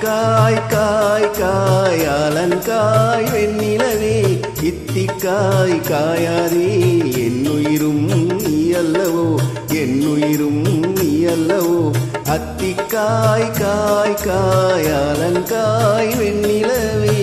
அத்திக்காய் காய் காய் அலங்காய் வெண்ணிலவே இத்திக்காய் காயாதே என்னுயிரும் நீ அல்லவோ என்னுயிரும் நீ அல்லவோ அத்திக்காய் காய் காய் அலங்காய் வெண்ணிலவே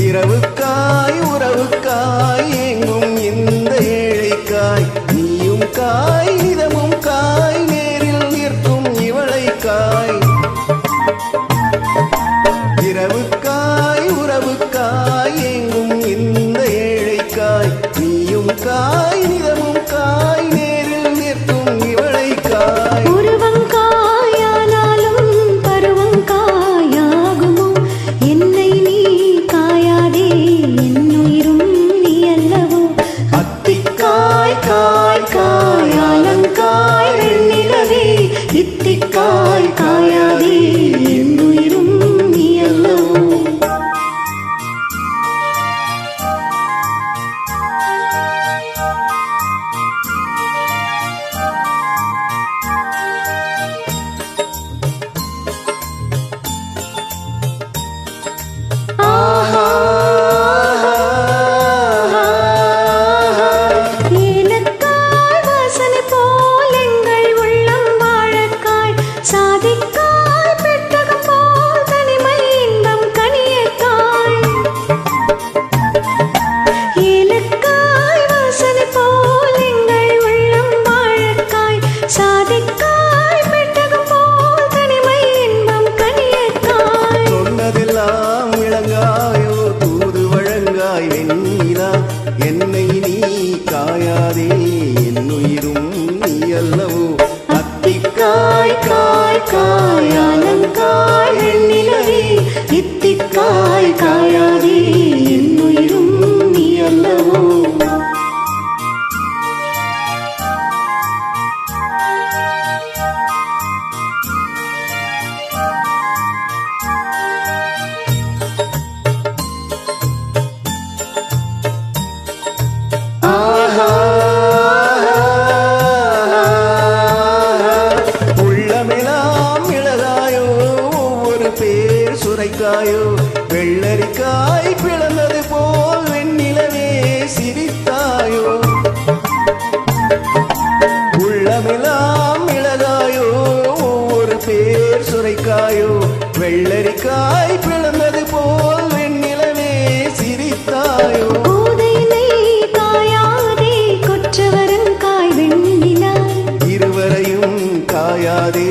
இரவுக்காய் உறவுக்காய் எங்கும் இந்த ஏழைக்காய் நீயும் காய் நிதமும் காய் நேரில் நிற்கும் இவளைக்காய் இரவுக்காய் உறவுக்காய் எங்கும் இந்த ஏழைக்காய் நீயும் காய் நிதமும் காய் நேரில் நிற்கும் இவளைக்காய் இத்திக்காய் காயாதே என்னுயிரும் நீ அல்லவோ என்னை நீ காயாதே என்னுயிரும் நீ அல்லவோ அத்திக்காய் காய் காய் அலங்காய் வெண்ணிலவே இத்திக்காய் காயாதே என்னுயிரும் நீ அல்லவோ சுரைக்காயோ வெள்ளரிக்காய் பிளந்தது போல் வெண்ணிலவே சிரித்தாயோ உள்ளமெல்லாம் இழகாயோ ஒவ்வொரு பேர் சுரைக்காயோ வெள்ளரிக்காய் பிளந்தது போல் வெண்ணிலவே சிரித்தாயோ காயாதே கொற்றவரங்காய் வெண்ணிலா இருவரையும் காயாதே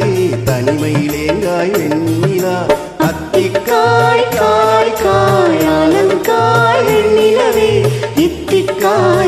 தனிமையிலேங்காய் வெண்ணிலா அத்திக்காய் காய் காய் அலங்காய் வெண்ணிலவே இத்திக்காய்